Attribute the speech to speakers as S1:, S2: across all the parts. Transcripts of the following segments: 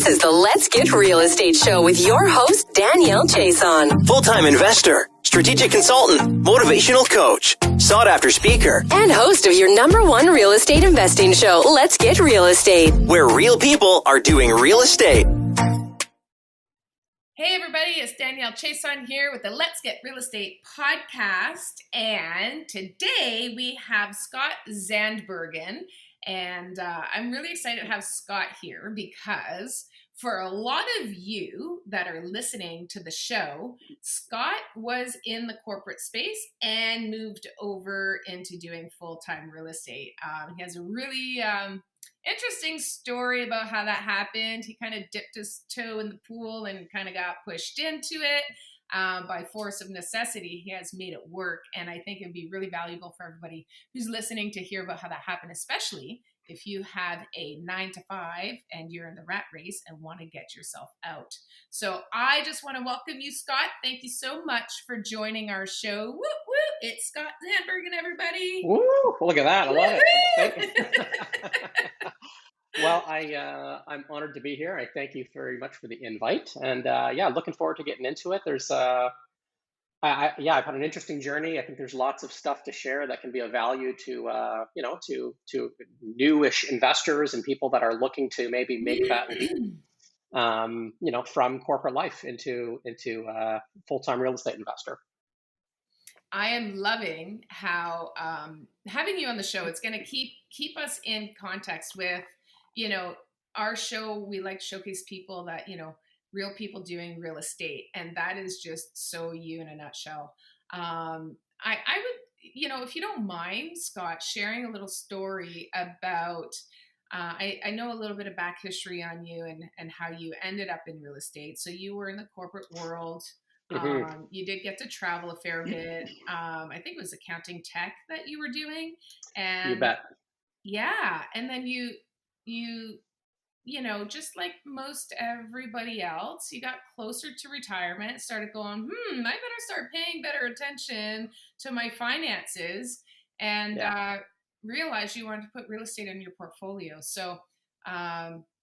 S1: This is the Let's Get Real Estate Show with your host, Danielle Chason.
S2: Full-time investor, strategic consultant, motivational coach, sought-after speaker,
S1: and host of your #1 real estate investing show, Let's Get Real Estate,
S2: where real people are doing real estate.
S3: Hey everybody, it's Danielle Chason here with the Let's Get Real Estate podcast, and today we have Scott Zandbergen, and I'm really excited to have Scott here because for a lot of you that are listening to the show, Scott was in the corporate space and moved over into doing full-time real estate. He has a really interesting story about how that happened. He kind of dipped his toe in the pool and kind of got pushed into it by force of necessity. He has made it work, and I think it'd be really valuable for everybody who's listening to hear about how that happened, especially if you have a 9 to 5 and you're in the rat race and want to get yourself out. So I just want to welcome you, Scott. Thank you so much for joining our show. Woo, woo. It's Scott Zandbergen, everybody.
S4: Woo, look at that. I love it. Well, I'm honored to be here. I thank you very much for the invite. And looking forward to getting into it. I've had an interesting journey. I think there's lots of stuff to share that can be of value to newish investors and people that are looking to maybe make that leap, from corporate life into full-time real estate investor.
S3: I am loving how having you on the show, it's going to keep us in context with, our show. We like to showcase people that, real people doing real estate. And that is just so you in a nutshell. I would, if you don't mind, Scott, sharing a little story about, I know a little bit of back history on you and how you ended up in real estate. So you were in the corporate world.
S4: Mm-hmm.
S3: You did get to travel a fair bit. I think it was accounting tech that you were doing. And
S4: You bet.
S3: yeah. And then you just like most everybody else, you got closer to retirement, started going, I better start paying better attention to my finances, and realized you wanted to put real estate in your portfolio. So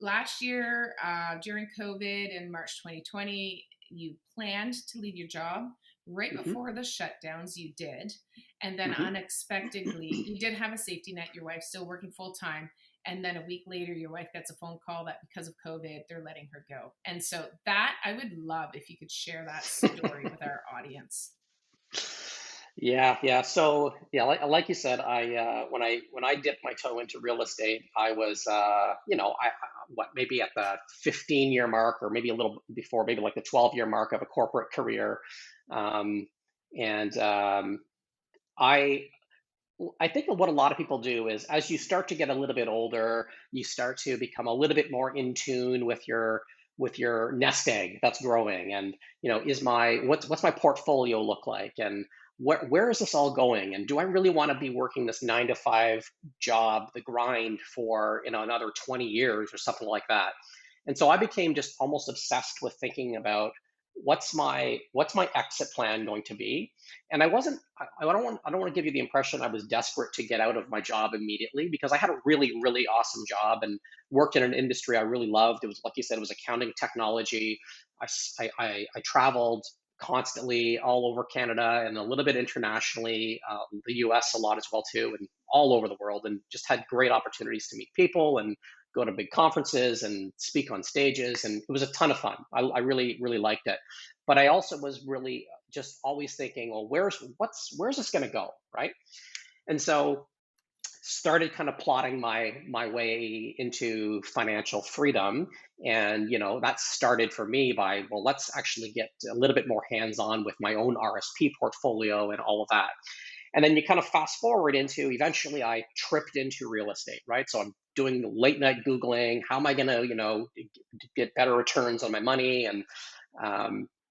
S3: last year, during COVID in March 2020, you planned to leave your job. Right before the shutdowns, you did. And then unexpectedly, you did have a safety net. Your wife's still working full time. And then a week later, your wife gets a phone call that because of COVID, they're letting her go. And so that, I would love if you could share that story with our audience.
S4: Yeah. So like you said, when I dipped my toe into real estate, I was maybe at the 15-year mark, or maybe a little before, maybe like the 12-year mark of a corporate career, I think what a lot of people do is, as you start to get a little bit older, you start to become a little bit more in tune with your nest egg that's growing, and what's my portfolio look like, and where is this all going, and do I really want to be working this 9 to 5 job, the grind, for another 20 years or something like that? And so I became just almost obsessed with thinking about what's my exit plan going to be. And I don't want to give you the impression I was desperate to get out of my job immediately, because I had a really, really awesome job and worked in an industry I really loved. It was, like you said, it was accounting technology. I traveled constantly all over Canada and a little bit internationally, the US a lot as well too, and all over the world, and just had great opportunities to meet people and go to big conferences and speak on stages. And it was a ton of fun. I really, really liked it. But I also was really just always thinking, well, where's this going to go, right? And so started kind of plotting my way into financial freedom. And, that started for me by, well, let's actually get a little bit more hands-on with my own RSP portfolio and all of that. And then you kind of fast forward into, eventually I tripped into real estate, right? So I'm doing late night Googling, how am I going to, get better returns on my money? And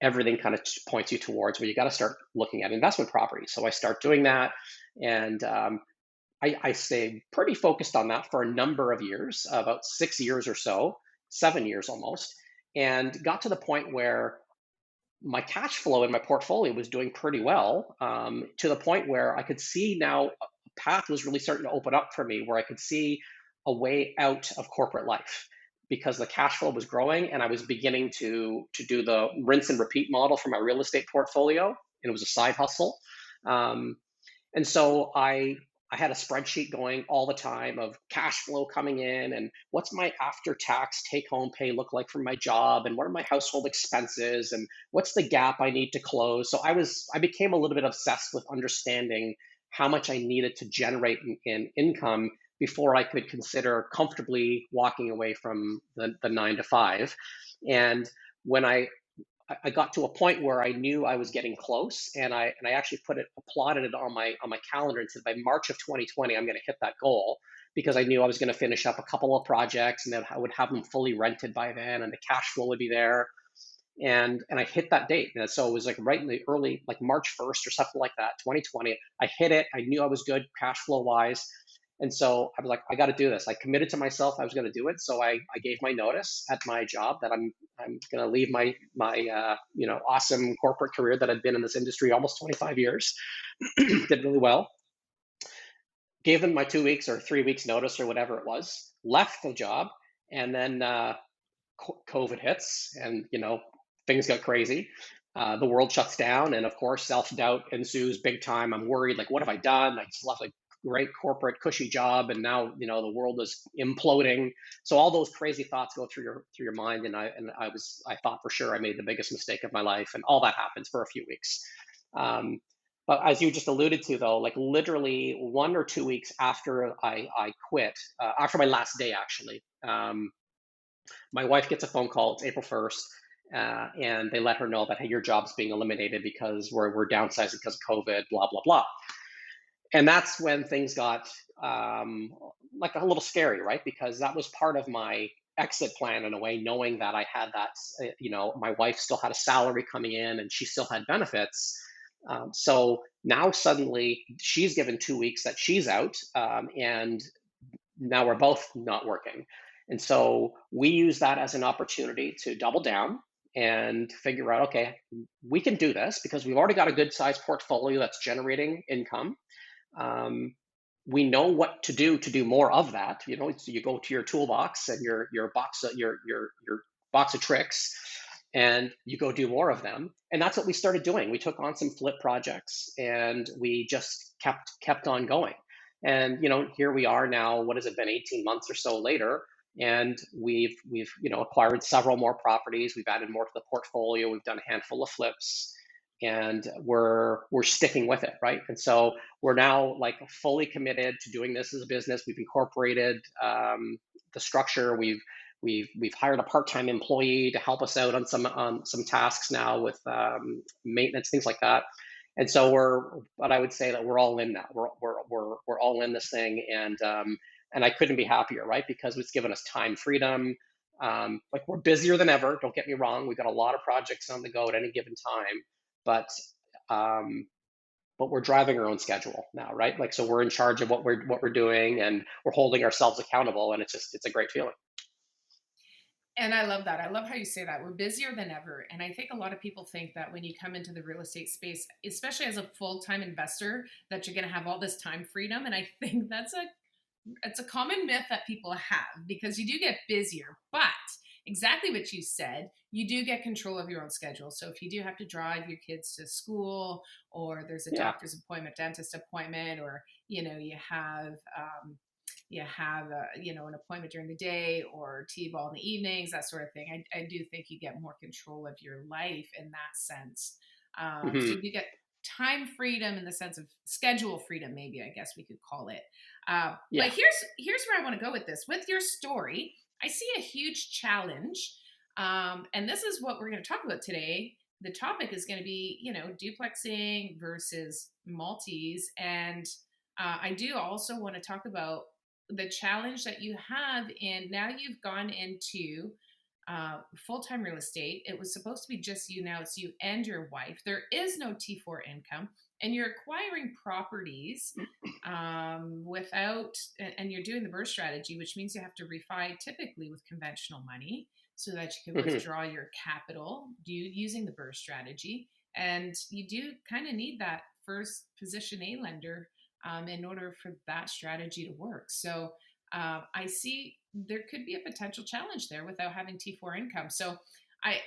S4: everything kind of points you towards where you got to start looking at investment properties. So I start doing that. And I stayed pretty focused on that for a number of years, about 6 years or so, 7 years almost, and got to the point where my cash flow in my portfolio was doing pretty well, to the point where I could see now a path was really starting to open up for me, where I could see a way out of corporate life. because the cash flow was growing, and I was beginning to do the rinse and repeat model for my real estate portfolio, and it was a side hustle. Um, and so I had a spreadsheet going all the time of cash flow coming in, and what's my after tax take home pay look like from my job, and what are my household expenses, and what's the gap I need to close. So I became a little bit obsessed with understanding how much I needed to generate in income before I could consider comfortably walking away from the 9 to 5. And when I got to a point where I knew I was getting close, and I actually plotted it on my calendar and said by March of 2020 I'm going to hit that goal, because I knew I was going to finish up a couple of projects and then I would have them fully rented by then, and the cash flow would be there. And I hit that date, and so it was like right in the early, like March 1st or something like that, 2020. I hit it. I knew I was good cash flow wise, and so I was like, I got to do this. I committed to myself I was going to do it. So I gave my notice at my job that I'm going to leave my awesome corporate career that I'd been in this industry almost 25 years. Did really well. Gave them my 2 weeks or 3 weeks notice or whatever it was. Left the job, and then COVID hits, and things got crazy. The world shuts down, and of course, self-doubt ensues big time. I'm worried, like, what have I done? I just left a great corporate cushy job, and now the world is imploding. So all those crazy thoughts go through your mind, and I thought for sure I made the biggest mistake of my life, and all that happens for a few weeks. But as you just alluded to, though, like literally 1 or 2 weeks after I quit, after my last day actually. My wife gets a phone call. It's April 1st, and they let her know that, hey, your job's being eliminated because we're downsizing because of COVID, blah blah blah. And that's when things got like a little scary, right? Because that was part of my exit plan in a way, knowing that I had that, my wife still had a salary coming in and she still had benefits. So now suddenly she's given 2 weeks that she's out, and now we're both not working. And so we use that as an opportunity to double down and figure out, okay, we can do this because we've already got a good sized portfolio that's generating income. Um, we know what to do more of that. So you go to your toolbox and your box of tricks, and you go do more of them. And that's what we started doing. We took on some flip projects, and we just kept on going. And here we are now. What has it been? 18 months or so later, and we've acquired several more properties. We've added more to the portfolio. We've done a handful of flips, and we're sticking with it, right? And so we're now like fully committed to doing this as a business. We've incorporated the structure. We've hired a part-time employee to help us out on some tasks now with maintenance, things like that. And so but I would say that we're all in now. We're all in this thing, and I couldn't be happier, right? Because it's given us time freedom. Like, we're busier than ever. Don't get me wrong. We've got a lot of projects on the go at any given time, but we're driving our own schedule now, right? Like, so we're in charge of what we're doing, and we're holding ourselves accountable, and it's a great feeling.
S3: And I love that. I love how you say that. We're busier than ever. And I think a lot of people think that when you come into the real estate space, especially as a full-time investor, that you're going to have all this time freedom. And I think it's a common myth that people have, because you do get busier, but exactly what you said, you do get control of your own schedule. So if you do have to drive your kids to school, or there's a doctor's appointment, dentist appointment, or you have an appointment during the day or t-ball in the evenings, that sort of thing, I do think you get more control of your life in that sense. So you get time freedom in the sense of schedule freedom, maybe, I guess we could call it. But here's where I want to go with this. With your story, I see a huge challenge, and this is what we're going to talk about today. The topic is going to be, duplexing versus multis, and I do also want to talk about the challenge that you have in, now you've gone into full-time real estate. It was supposed to be just you. Now it's you and your wife. There is no T4 income, and you're acquiring properties and you're doing the burst strategy, which means you have to refi typically with conventional money so that you can withdraw your capital using the burst strategy. And you do kind of need that first position A lender in order for that strategy to work. So I see there could be a potential challenge there without having T4 income. So I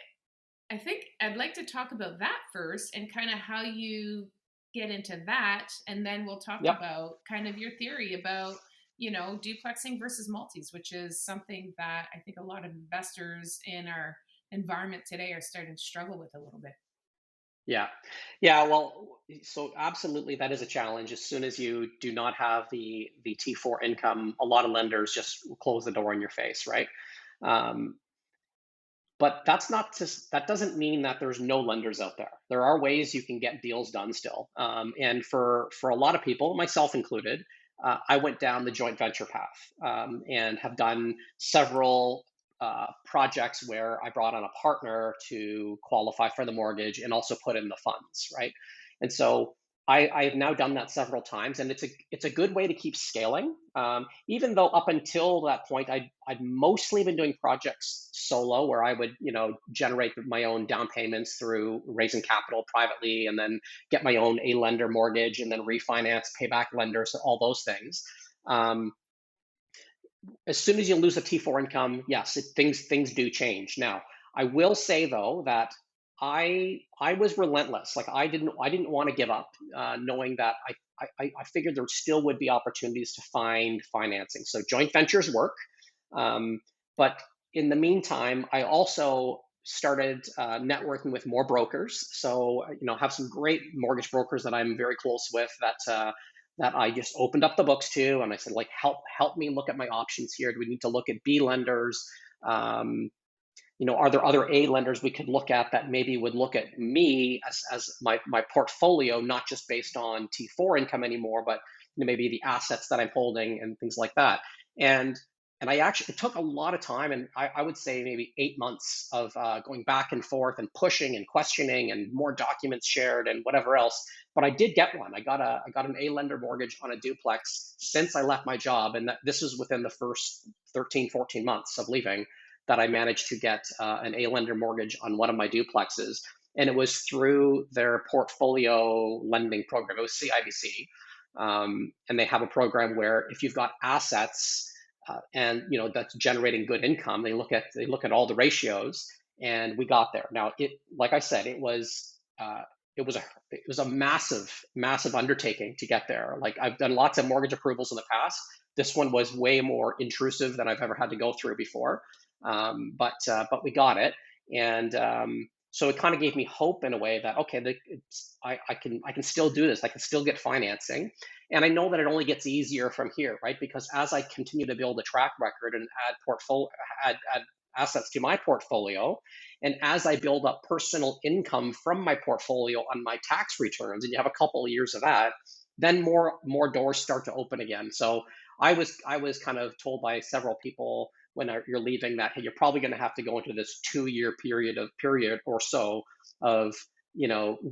S3: I think I'd like to talk about that first and kind of how you get into that. And then we'll talk
S4: Yep.
S3: about kind of your theory about, duplexing versus multis, which is something that I think a lot of investors in our environment today are starting to struggle with a little bit.
S4: Yeah. Yeah. Well, so absolutely, that is a challenge. As soon as you do not have the T4 income, a lot of lenders just close the door in your face, right? Um, but that doesn't mean that there's no lenders out there. There are ways you can get deals done still. And for a lot of people, myself included, I went down the joint venture path, and have done several projects where I brought on a partner to qualify for the mortgage and also put in the funds, right? And so I've now done that several times, and it's a good way to keep scaling. Even though up until that point, I'd mostly been doing projects solo, where I would generate my own down payments through raising capital privately, and then get my own a lender mortgage, and then refinance, pay back lenders, all those things. Um, as soon as you lose a T4 income, yes, things do change. Now, I will say though that I was relentless. Like I didn't want to give up, knowing that I figured there still would be opportunities to find financing. So joint ventures work, um, but in the meantime, I also started networking with more brokers. So have some great mortgage brokers that I'm very close with, that I just opened up the books to, and I said, like, help me look at my options here. Do we need to look at B lenders? Um, are there other A lenders we could look at that maybe would look at me as my portfolio, not just based on T4 income anymore, but maybe the assets that I'm holding and things like that. And I actually, it took a lot of time, and I would say maybe 8 months of going back and forth and pushing and questioning and more documents shared and whatever else. But I did get one. I got an A lender mortgage on a duplex since I left my job, and this was within the first 13, 14 months of leaving, that I managed to get an A lender mortgage on one of my duplexes. And it was through their portfolio lending program. It was CIBC. And they have a program where if you've got assets, and that's generating good income, they look at all the ratios, and we got there. Now, like I said, it was a massive undertaking to get there. Like, I've done lots of mortgage approvals in the past. This one was way more intrusive than I've ever had to go through before. But we got it, and so it kind of gave me hope in a way that, okay, I can still do this. I can still get financing, and I know that it only gets easier from here, right? Because as I continue to build a track record and add assets to my portfolio, and as I build up personal income from my portfolio on my tax returns, and you have a couple of years of that, then more doors start to open again. So I was kind of told by several people when you're leaving that, hey, you're probably going to have to go into this 2 year period or so of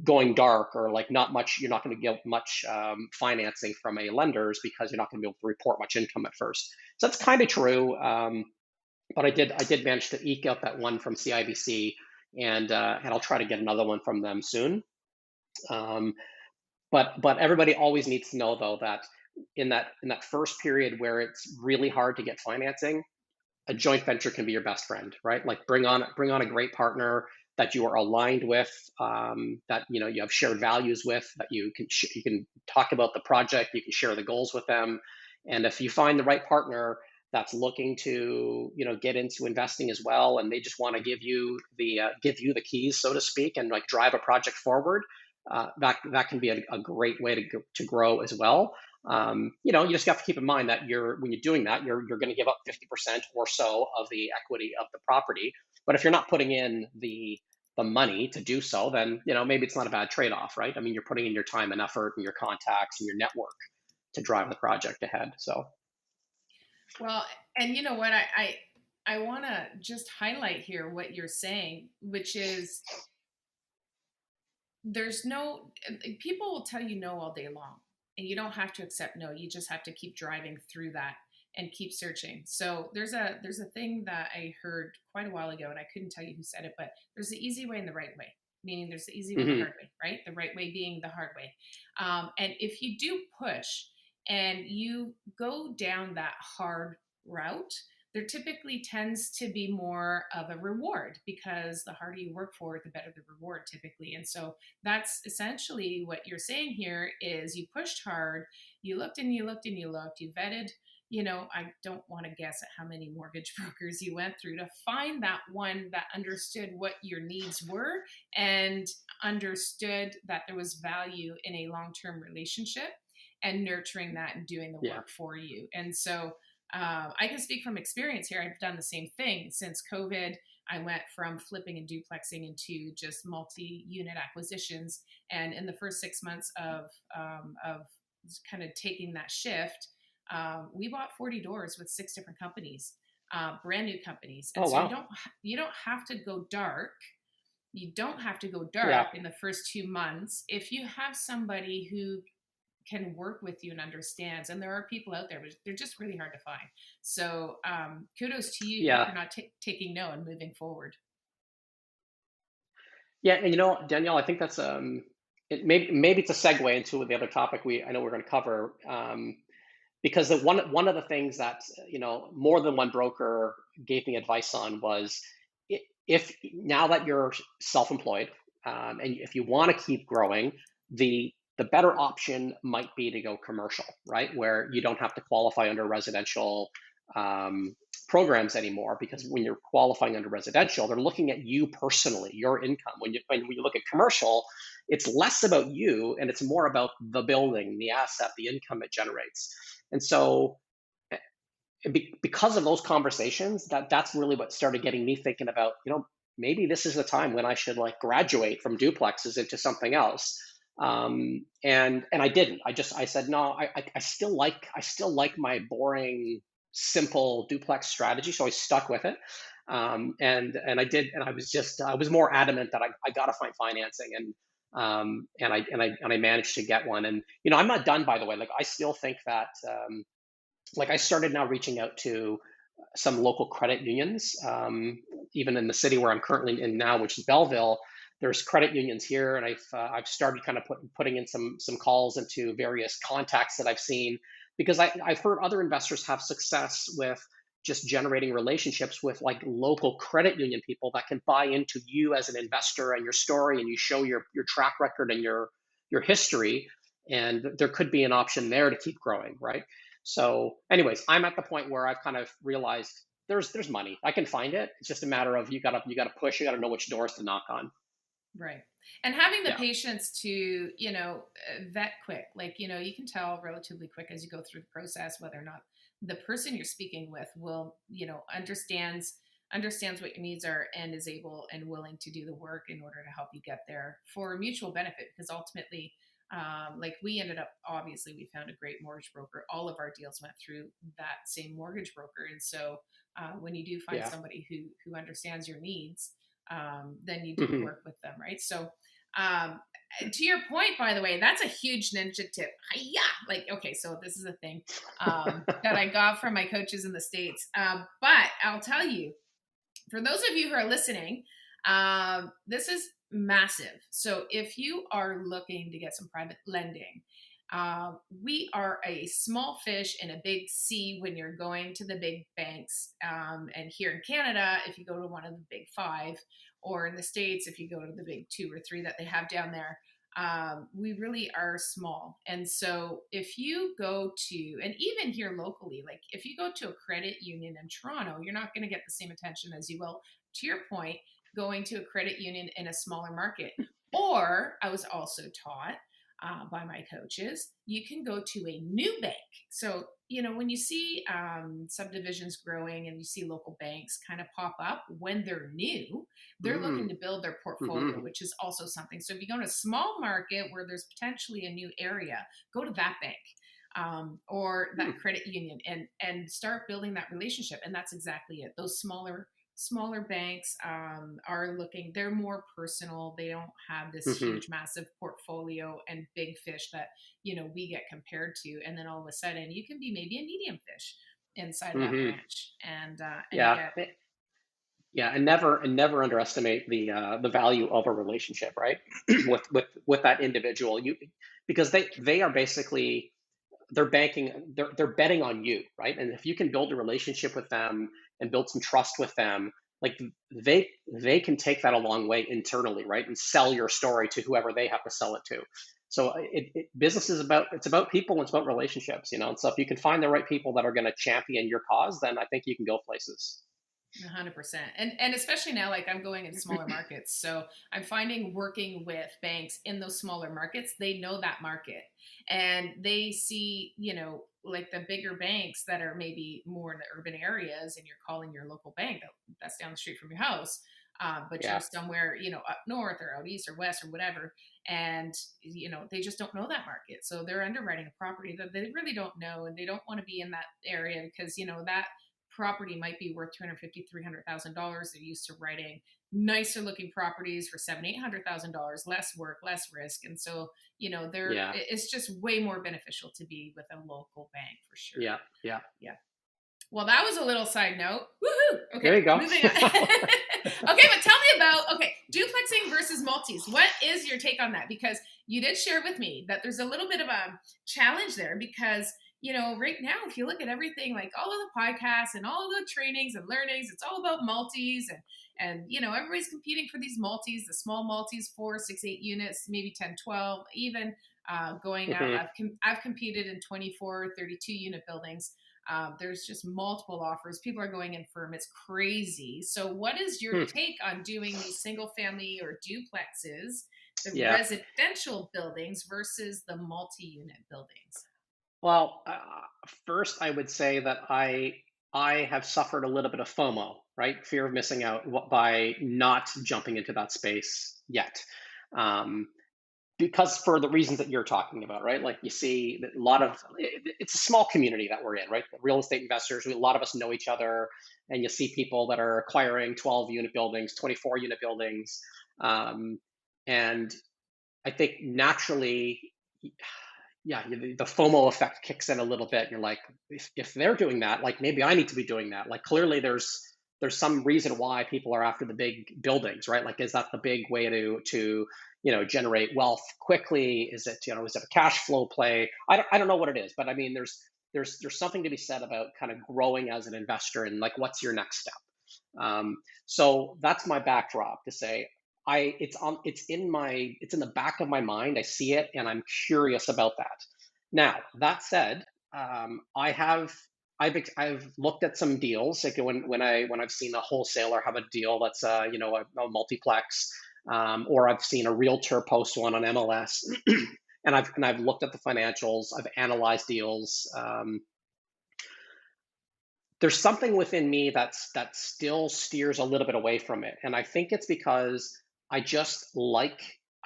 S4: going dark, or like not much. You're not going to get much financing from a lenders, because you're not going to be able to report much income at first. So that's kind of true. But I did manage to eke out that one from CIBC, and I'll try to get another one from them soon. Um, but everybody always needs to know though that in that first period where it's really hard to get financing, a joint venture can be your best friend, right? Like, bring on a great partner that you are aligned with, that you have shared values with, that you can talk about the project, you can share the goals with them, and if you find the right partner that's looking to get into investing as well, and they just want to give you the keys, so to speak, and like drive a project forward, that can be a great way to grow as well. You just have to keep in mind that when you're doing that, you're going to give up 50% or so of the equity of the property. But if you're not putting in the money to do so, then maybe it's not a bad trade-off, right? I mean, you're putting in your time and effort and your contacts and your network to drive the project ahead. So
S3: Well, and you know what? I want to just highlight here what you're saying, which is there's no, people will tell you no all day long, and you don't have to accept no. You just have to keep driving through that and keep searching. So there's a thing that I heard quite a while ago, and I couldn't tell you who said it, but there's the easy way and the right way. Meaning there's the easy way and the
S4: mhm.
S3: hard way, right? The right way being the hard way. And if you do push and you go down that hard route, there typically tends to be more of a reward, because the harder you work for it, the better the reward typically. And so that's essentially what you're saying here is you pushed hard, you looked and you looked and you looked, you vetted, I don't want to guess at how many mortgage brokers you went through to find that one that understood what your needs were and understood that there was value in a long-term relationship and nurturing that and doing the
S4: Yeah.
S3: work for you. And so I can speak from experience here. I've done the same thing since COVID. I went from flipping and duplexing into just multi-unit acquisitions. And in the first 6 months of kind of taking that shift, we bought 40 doors with 6 different companies, brand new companies. And
S4: Oh,
S3: so
S4: wow.
S3: you don't have to go dark. You don't have to go
S4: Yeah.
S3: dark in the first 2 months if you have somebody who can work with you and understands. And there are people out there, but they're just really hard to find. So kudos to you
S4: Yeah.
S3: for not taking no and moving forward.
S4: Yeah. And Danielle, I think that's maybe it's a segue into the other topic I know we're going to cover. Because one of the things that more than one broker gave me advice on was, if now that you're self-employed, and if you want to keep growing, the better option might be to go commercial, right, where you don't have to qualify under residential um, programs anymore, because when you're qualifying under residential, they're looking at you personally, your income. When you look at commercial, it's less about you and it's more about the building, the asset, the income it generates. And so, because of those conversations, that's really what started getting me thinking about, maybe this is the time when I should like graduate from duplexes into something else. And I didn't. I said no. I still like my boring, simple duplex strategy, so I stuck with it. And I did, and I was more adamant that I got to find financing, and I managed to get one. And I'm not done, by the way. Like, I still think that. Like, I started now reaching out to some local credit unions, even in the city where I'm currently in now, which is Belleville. There's credit unions here, and I've started kind of putting in some calls into various contacts that I've seen, because I've heard other investors have success with just generating relationships with like local credit union people that can buy into you as an investor and your story, and you show your track record and your history, and there could be an option there to keep growing, right? So, anyways, I'm at the point where I've kind of realized there's money. I can find it. It's just a matter of you gotta push. You gotta know which doors to knock on.
S3: Right. And having the
S4: Yeah.
S3: patience to, vet quick, like, you can tell relatively quick as you go through the process whether or not the person you're speaking with will, understands what your needs are and is able and willing to do the work in order to help you get there for mutual benefit. Because ultimately, like, we ended up, obviously, we found a great mortgage broker. All of our deals went through that same mortgage broker. And so when you do find
S4: Yeah.
S3: somebody who understands your needs, then you do
S4: Hmm.
S3: work with them, right? So, um, to your point, by the way, that's a huge ninja tip. Yeah, like, okay, so this is a thing that I got from my coaches in the States. But I'll tell you, for those of you who are listening, this is massive. So if you are looking to get some private lending, we are a small fish in a big sea when you're going to the big banks. And here in Canada, if you go to one of the big 5, or in the States, if you go to the big 2 or 3 that they have down there, we really are small. And so if you go to, and even here locally, like if you go to a credit union in Toronto, you're not going to get the same attention as you will, to your point, going to a credit union in a smaller market. Or I was also taught by my coaches, you can go to a new bank. So, when you see subdivisions growing and you see local banks kind of pop up when they're new, they're looking
S4: Mm.
S3: to build their portfolio,
S4: Hmm.
S3: which is also something. So if you go to a small market where there's potentially a new area, go to that bank, or
S4: Hmm.
S3: that credit union, and start building that relationship. And that's exactly it. Those smaller banks are looking, they're more personal. They don't have this
S4: Hmm.
S3: huge massive portfolio and big fish that we get compared to. And then all of a sudden you can be maybe a medium fish inside of that
S4: Hmm.
S3: branch, and
S4: Yeah.
S3: get.
S4: Yeah, and never underestimate the value of a relationship, right? With that individual, because they are basically, they're betting on you, right? And if you can build a relationship with them, and build some trust with them, like they can take that a long way internally, right? And sell your story to whoever they have to sell it to. So business is about people and it's about relationships, And so if you can find the right people that are going to champion your cause, then I think you can go places.
S3: 100%. And especially now, like I'm going into smaller markets. So I'm finding working with banks in those smaller markets, they know that market and they see, like the bigger banks that are maybe more in the urban areas and you're calling your local bank that's down the street from your house. But
S4: Yeah.
S3: you're somewhere, up north or out east or west or whatever. And, they just don't know that market. So they're underwriting a property that they really don't know. And they don't want to be in that area because, that property might be worth $250,000, $300,000. They're used to writing nicer looking properties for $700,000, $800,000, less work, less risk. And so,
S4: Yeah.
S3: it's just way more beneficial to be with a local bank for sure.
S4: Yeah.
S3: Well, that was a little side note. Woohoo! Okay,
S4: there you go.
S3: Moving on. Okay, but tell me about duplexing versus multis. What is your take on that? Because you did share with me that there's a little bit of a challenge there because right now, if you look at everything, like all of the podcasts and all of the trainings and learnings, it's all about multis and everybody's competing for these multis, the small multis, 4, 6, 8 units, maybe 10, 12, even going out. I've competed in 24, 32 unit buildings. There's just multiple offers. People are going in firm. It's crazy. So what is your take on doing these single family or duplexes, the residential buildings versus the multi-unit buildings?
S4: Well, first I would say that I have suffered a little bit of FOMO, right? Fear of missing out by not jumping into that space yet. Because for the reasons that you're talking about, right? Like you see that it's a small community that we're in, right? The real estate investors, a lot of us know each other, and you see people that are acquiring 12 unit buildings, 24 unit buildings. And I think naturally, the FOMO effect kicks in a little bit. You're like, if they're doing that, like maybe I need to be doing that. Like clearly there's some reason why people are after the big buildings, right? Like, is that the big way to generate wealth quickly? Is it a cash flow play? I don't know what it is, but I mean, there's something to be said about kind of growing as an investor and like, what's your next step? So that's my backdrop to say, it's in the back of my mind. I see it and I'm curious about that. Now, that said, I've looked at some deals, like when I've seen a wholesaler have a deal that's a multiplex, or I've seen a realtor post one on MLS, and I've looked at the financials, I've analyzed deals. There's something within me that still steers a little bit away from it, and I think it's because I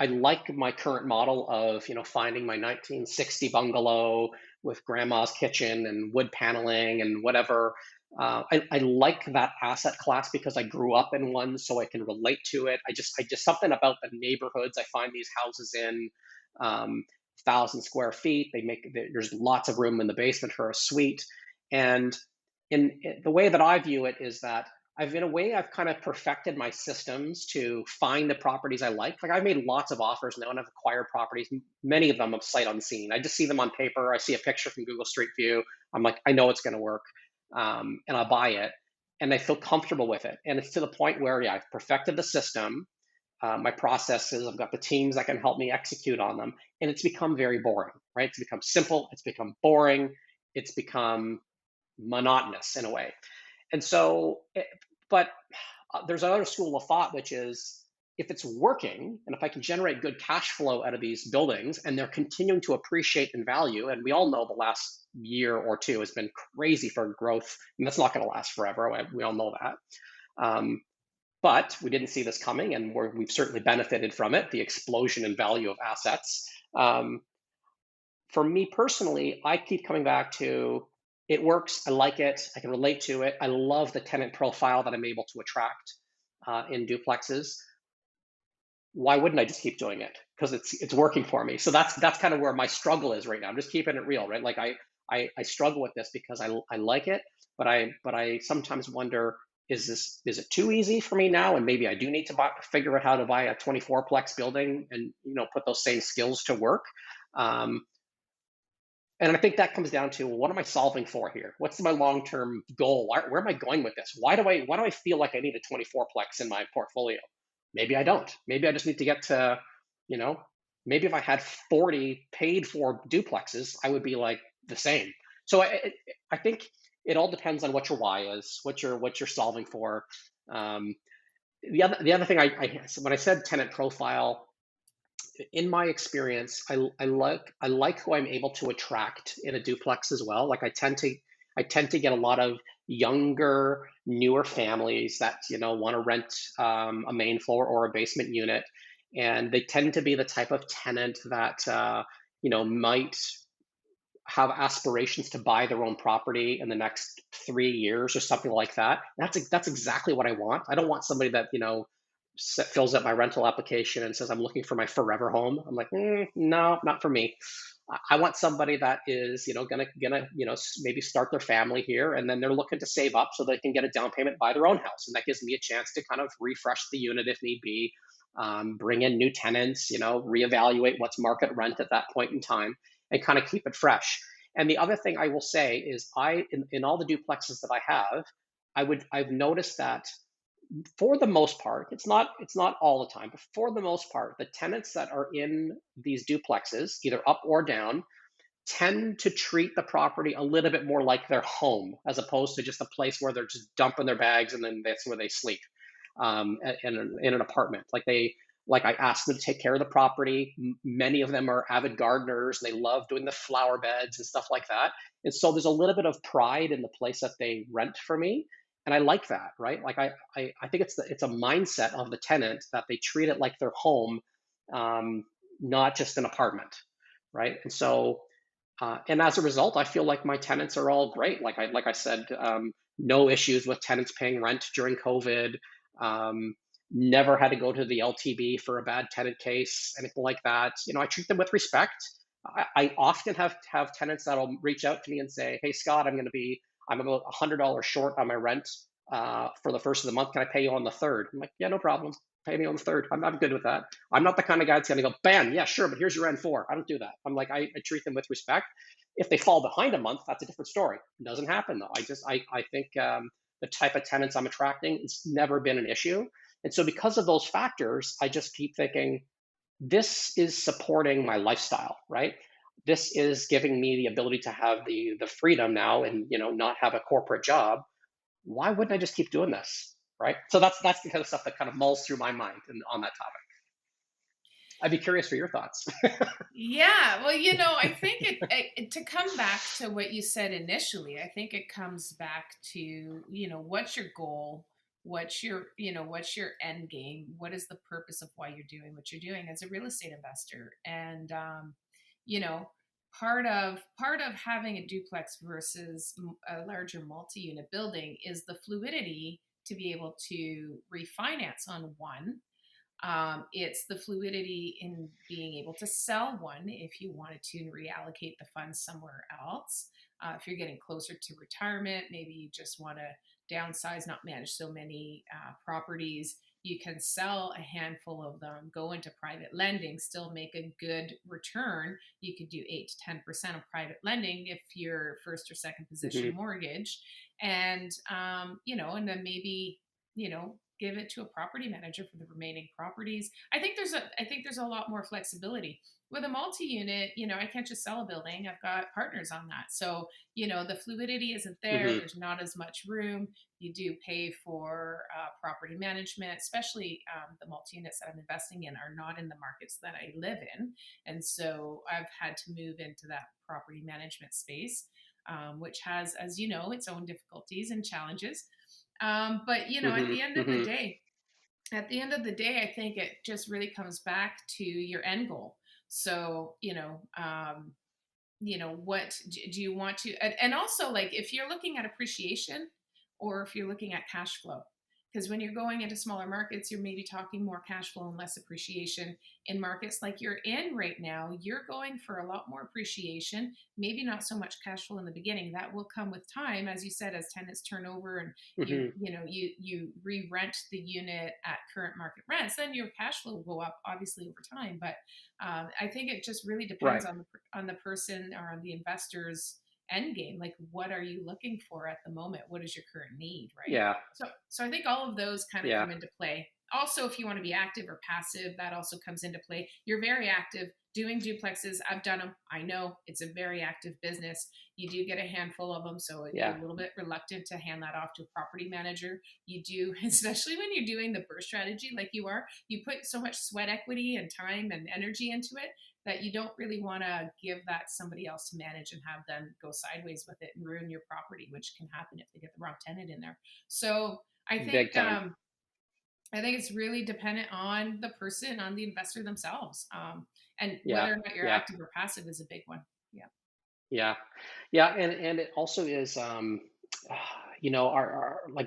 S4: like my current model of finding my 1960 bungalow with grandma's kitchen and wood paneling and whatever. I like that asset class because I grew up in one, so I can relate to it. I just something about the neighborhoods I find these houses in, 1,000 square feet. There's lots of room in the basement for a suite, and in the way that I view it is that I've kind of perfected my systems to find the properties I like. Like I've made lots of offers now and I've acquired properties, many of them of sight unseen. I just see them on paper. I see a picture from Google Street View. I'm like, I know it's going to work. And I'll buy it and I feel comfortable with it. And it's to the point where, I've perfected the system, my processes, I've got the teams that can help me execute on them. And it's become very boring, right? It's become simple. It's become boring. It's become monotonous in a way. And so, but there's another school of thought, which is if it's working and if I can generate good cash flow out of these buildings and they're continuing to appreciate in value, and we all know the last year or two has been crazy for growth, and that's not going to last forever. We all know that. But we didn't see this coming, and we've certainly benefited from it, the explosion in value of assets. For me personally, I keep coming back to it works. I like it. I can relate to it. I love the tenant profile that I'm able to attract in duplexes. Why wouldn't I just keep doing it? Because it's working for me. So that's kind of where my struggle is right now. I'm just keeping it real, right? Like I struggle with this because I like it, but I sometimes wonder, is it too easy for me now? And maybe I do need to figure out how to buy a 24-plex building and put those same skills to work. And I think that comes down to, what am I solving for here? What's my long-term goal? Where am I going with this? Why do I feel like I need a 24-plex in my portfolio? Maybe I don't. Maybe I just need to get to, you know, maybe if I had 40 paid for duplexes, I would be like the same. So I think it all depends on what your why is, what you're solving for. Um, the other thing, when I said tenant profile, in my experience, I like who I'm able to attract in a duplex as well. Like I tend to get a lot of younger, newer families that want to rent a main floor or a basement unit, and they tend to be the type of tenant that might have aspirations to buy their own property in the next 3 years or something like that. That's exactly what I want. I don't want somebody that fills out my rental application and says I'm looking for my forever home. I'm like, no, not for me. I want somebody that is gonna maybe start their family here, and then they're looking to save up so they can get a down payment, buy their own house, and that gives me a chance to kind of refresh the unit if need be, bring in new tenants, reevaluate what's market rent at that point in time, and kind of keep it fresh. And the other thing I will say is, in all the duplexes that I have, I've noticed that for the most part, it's not all the time, but for the most part, the tenants that are in these duplexes, either up or down, tend to treat the property a little bit more like their home, as opposed to just a place where they're just dumping their bags and then that's where they sleep, in an apartment. Like I ask them to take care of the property. Many of them are avid gardeners. They love doing the flower beds and stuff like that. And so there's a little bit of pride in the place that they rent for me. And I like that, right? Like I think it's a mindset of the tenant that they treat it like their home, not just an apartment, right? And so and as a result, I feel like my tenants are all great. Like I said, no issues with tenants paying rent during COVID. Um, Never had to go to the LTB for a bad tenant case, anything like that. I treat them with respect. I often have tenants that'll reach out to me and say, "Hey, Scott, I'm about $100 short on my rent for the first of the month. Can I pay you on the third?" I'm like, "Yeah, no problem. Pay me on the third. I'm good with that." I'm not the kind of guy that's going to go, "Bam, yeah, sure, but here's your N4." I don't do that. I'm like, I treat them with respect. If they fall behind a month, that's a different story. It doesn't happen though. I think the type of tenants I'm attracting, it's never been an issue. And so because of those factors, I just keep thinking, this is supporting my lifestyle, right? This is giving me the ability to have the freedom now, and not have a corporate job. Why wouldn't I just keep doing this, right? So that's the kind of stuff that kind of mulls through my mind on that topic. I'd be curious for your thoughts.
S3: Yeah, well, I think to come back to what you said initially, I think it comes back to, what's your goal? What's your end game? What is the purpose of why you're doing what you're doing as a real estate investor? And you know, part of having a duplex versus a larger multi-unit building is the fluidity to be able to refinance on one. It's the fluidity in being able to sell one if you wanted to and reallocate the funds somewhere else. If you're getting closer to retirement, maybe you just want to downsize, not manage so many properties. You can sell a handful of them, go into private lending, still make a good return. You could do 8 to 10% of private lending if you're first or second position
S4: Hmm.
S3: mortgage, and and then maybe give it to a property manager for the remaining properties. I think there's a lot more flexibility with a multi-unit. I can't just sell a building. I've got partners on that, so the fluidity isn't there.
S4: Hmm.
S3: There's not as much room. You do pay for property management, especially the multi-units that I'm investing in are not in the markets that I live in, and so I've had to move into that property management space, which has, as you know, its own difficulties and challenges. But at
S4: Hmm.
S3: the end of the
S4: Hmm.
S3: day, I think it just really comes back to your end goal. So, what do you want to, and also, like, if you're looking at appreciation or if you're looking at cash flow, Because when you're going into smaller markets, you're maybe talking more cash flow and less appreciation. In markets like you're in right now, you're going for a lot more appreciation, maybe not so much cash flow in the beginning. That will come with time, as you said, as tenants turn over and
S4: Hmm.
S3: you re-rent the unit at current market rents, then your cash flow will go up obviously over time. But I think it just really depends
S4: Right.
S3: on the person or on the investor's end game. Like, what are you looking for at the moment? What is your current need, right?
S4: Yeah.
S3: So I think all of those kind of
S4: Yeah.
S3: come into play. Also, if you want to be active or passive, that also comes into play. You're very active doing duplexes. I've done them. I know it's a very active business. You do get a handful of them, so you're
S4: Yeah.
S3: a little bit reluctant to hand that off to a property manager. You do, especially when you're doing the burst strategy like you are. You put so much sweat equity and time and energy into it that you don't really want to give that somebody else to manage and have them go sideways with it and ruin your property, which can happen if they get the wrong tenant in there. So I
S4: Big
S3: think
S4: time.
S3: it's really dependent on the person, on the investor themselves, and
S4: Yeah.
S3: whether or not you're
S4: Yeah.
S3: active or passive is a big one. Yeah.
S4: Yeah. Yeah. And it also is, like,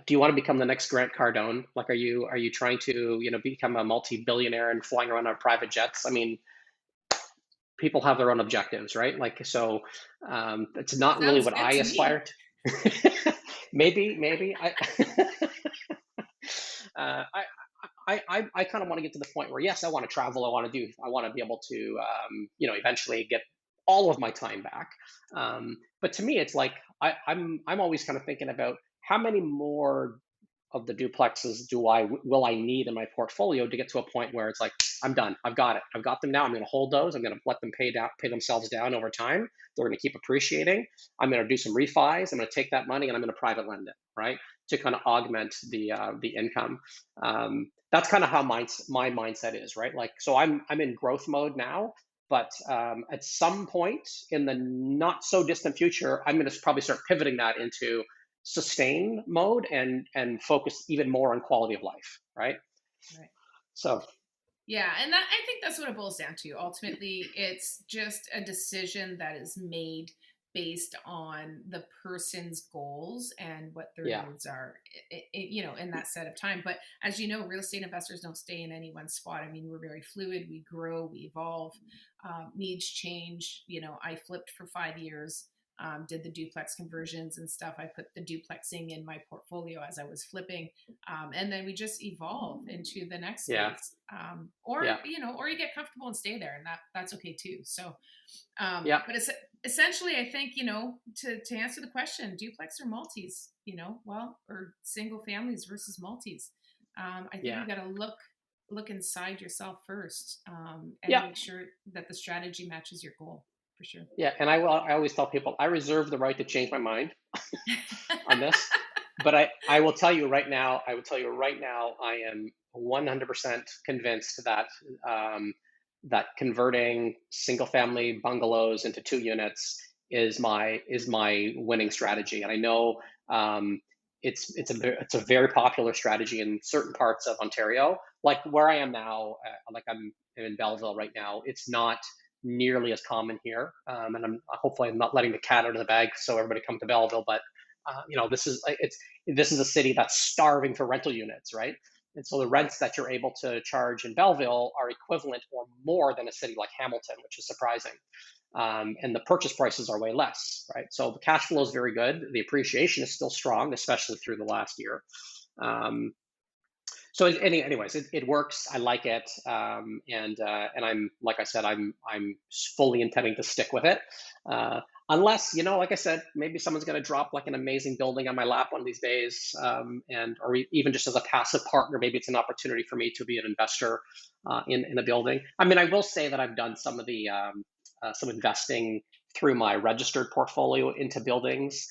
S4: do you want to become the next Grant Cardone? Like, are you trying to, become a multi-billionaire and flying around on private jets? I mean, people have their own objectives, right? Like, so it's not really
S3: Sounds
S4: what
S3: good
S4: I
S3: to me.
S4: aspire to. Maybe I kind of want to get to the point where, yes, I want to travel. I want to be able to, eventually get all of my time back. But to me, it's like I'm always kind of thinking about how many more of the duplexes will I need in my portfolio to get to a point where it's like, I'm done. I've got it. I've got them now. I'm going to hold those. I'm going to let them pay themselves down over time. They're going to keep appreciating. I'm going to do some refis. I'm going to take that money and I'm going to private lend it, right, to kind of augment the income. That's kind of how my mindset is, right? Like, so I'm in growth mode now, but at some point in the not so distant future, I'm going to probably start pivoting that into sustain mode and focus even more on quality of life, right?
S3: Right.
S4: So
S3: Yeah, and that I think that's what it boils down to. Ultimately, it's just a decision that is made based on the person's goals and what their
S4: yeah,
S3: needs are, in that set of time. But as you know, real estate investors don't stay in any one spot. I mean, we're very fluid. We grow, we evolve. Needs change. I flipped for 5 years. Did the duplex conversions and stuff. I put the duplexing in my portfolio as I was flipping, and then we just evolve into the next
S4: yeah,
S3: phase, or
S4: yeah,
S3: or you get comfortable and stay there, and that's okay too. So
S4: yeah,
S3: but it's essentially, I think, to answer the question, duplex or multis, well, or single families versus multis. I think
S4: yeah,
S3: you got to look inside yourself first, and
S4: yeah,
S3: make sure that the strategy matches your goal, for sure.
S4: yeah. And I always tell people I reserve the right to change my mind on this, but I will tell you right now, I am 100% convinced that that converting single family bungalows into 2 units is my winning strategy. And I know it's a very popular strategy in certain parts of Ontario, like where I am now. Like I'm in Belleville right now. It's not nearly as common here, and hopefully I'm not letting the cat out of the bag, so everybody come to Belleville. But this is a city that's starving for rental units, right? And so the rents that you're able to charge in Belleville are equivalent or more than a city like Hamilton, which is surprising. And the purchase prices are way less, right? So the cash flow is very good. The appreciation is still strong, especially through the last year. Um, so anyways, it works. I like it, and I'm, like I said, I'm fully intending to stick with it, unless, like I said, maybe someone's going to drop like an amazing building on my lap one of these days, and or even just as a passive partner, maybe it's an opportunity for me to be an investor in a building. I mean, I will say that I've done some investing through my registered portfolio into buildings,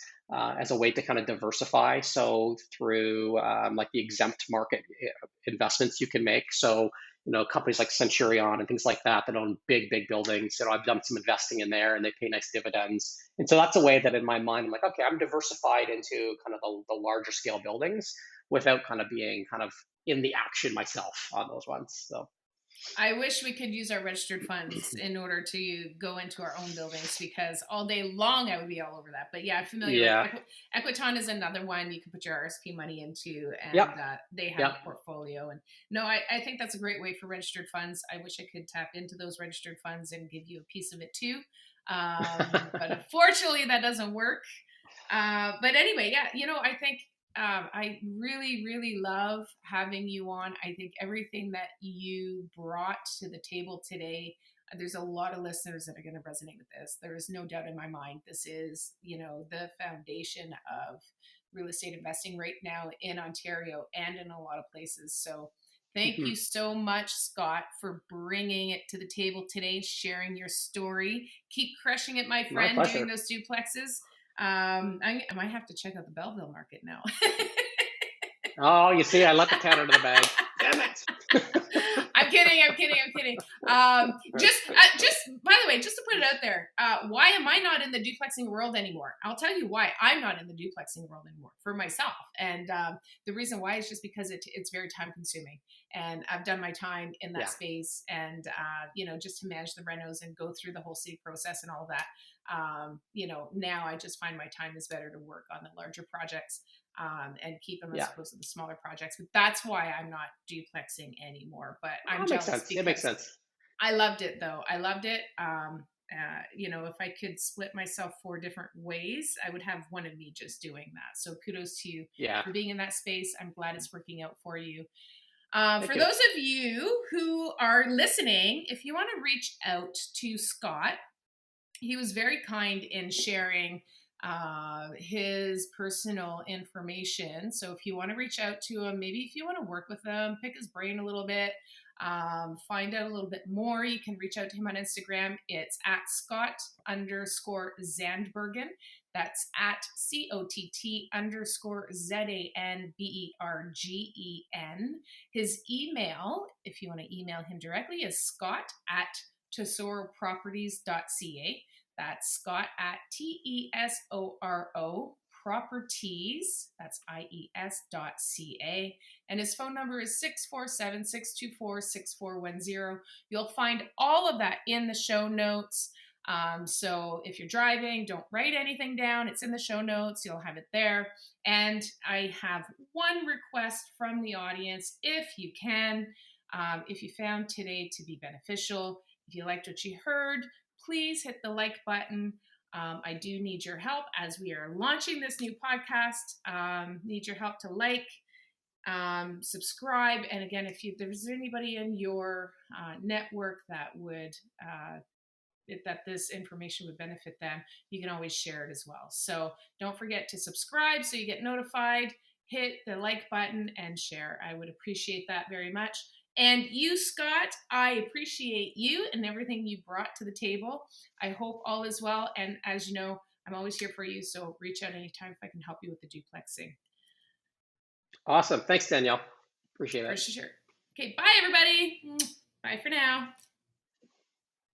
S4: as a way to kind of diversify. So through like the exempt market investments you can make. So, companies like Centurion and things like that own big buildings. I've done some investing in there and they pay nice dividends. And so that's a way that in my mind, I'm like, okay, I'm diversified into kind of the larger scale buildings without kind of being kind of in the action myself on those ones. So
S3: I wish we could use our registered funds in order to go into our own buildings, because all day long I would be all over that. But yeah, I'm familiar with
S4: Yeah.
S3: Equiton is another one you can put your RSP money into, and
S4: Yep.
S3: they have
S4: Yep.
S3: a portfolio. And no, I think that's a great way for registered funds. I wish I could tap into those registered funds and give you a piece of it too. But unfortunately, that doesn't work. But anyway, yeah, I think I really, really love having you on. I think everything that you brought to the table today, there's a lot of listeners that are going to resonate with this. There is no doubt in my mind. This is, the foundation of real estate investing right now in Ontario and in a lot of places. So thank you so much, Scott, for bringing it to the table today, sharing your story. Keep crushing it, my friend, doing those duplexes. I might have to check out the Belleville market now.
S4: Oh, you see, I let the cat out of the bag. Damn it.
S3: I'm kidding. Just by the way, just to put it out there, why am I not in the duplexing world anymore? I'll tell you why I'm not in the duplexing world anymore for myself. And the reason why is just because it's very time consuming, and I've done my time in that space, and just to manage the renos and go through the whole city process and all of that. Now I just find my time is better to work on the larger projects and keep them as opposed to the smaller projects. But that's why I'm not duplexing anymore. But I'm jealous.
S4: It makes sense.
S3: I loved it though. I loved it. If I could split myself 4 different ways, I would have one of me just doing that. So kudos to you for being in that space. I'm glad it's working out for you. For those of you who are listening, if you want to reach out to Scott, he was very kind in sharing his personal information. So if you want to reach out to him, maybe if you want to work with him, pick his brain a little bit, find out a little bit more, you can reach out to him on Instagram. It's at Scott_Zandbergen. That's at COTT_ZANBERGEN. His email, if you want to email him directly, is scott@tesoroproperties.ca. That's Scott at TESORO properties, that's IES.ca. And his phone number is 647-624-6410. You'll find all of that in the show notes. So if you're driving, don't write anything down. It's in the show notes. You'll have it there. And I have one request from the audience. If you can, if you found today to be beneficial, if you liked what you heard, please hit the like button. I do need your help as we are launching this new podcast. Need your help to like, subscribe. And again, if there's anybody in your network that would that this information would benefit them, you can always share it as well. So don't forget to subscribe so you get notified. Hit the like button and share. I would appreciate that very much. And you, Scott, I appreciate you and everything you brought to the table. I hope all is well. And as you know, I'm always here for you. So reach out anytime if I can help you with the duplexing.
S4: Awesome. Thanks, Danielle. Appreciate it.
S3: For sure. Okay, bye, everybody. Bye for now.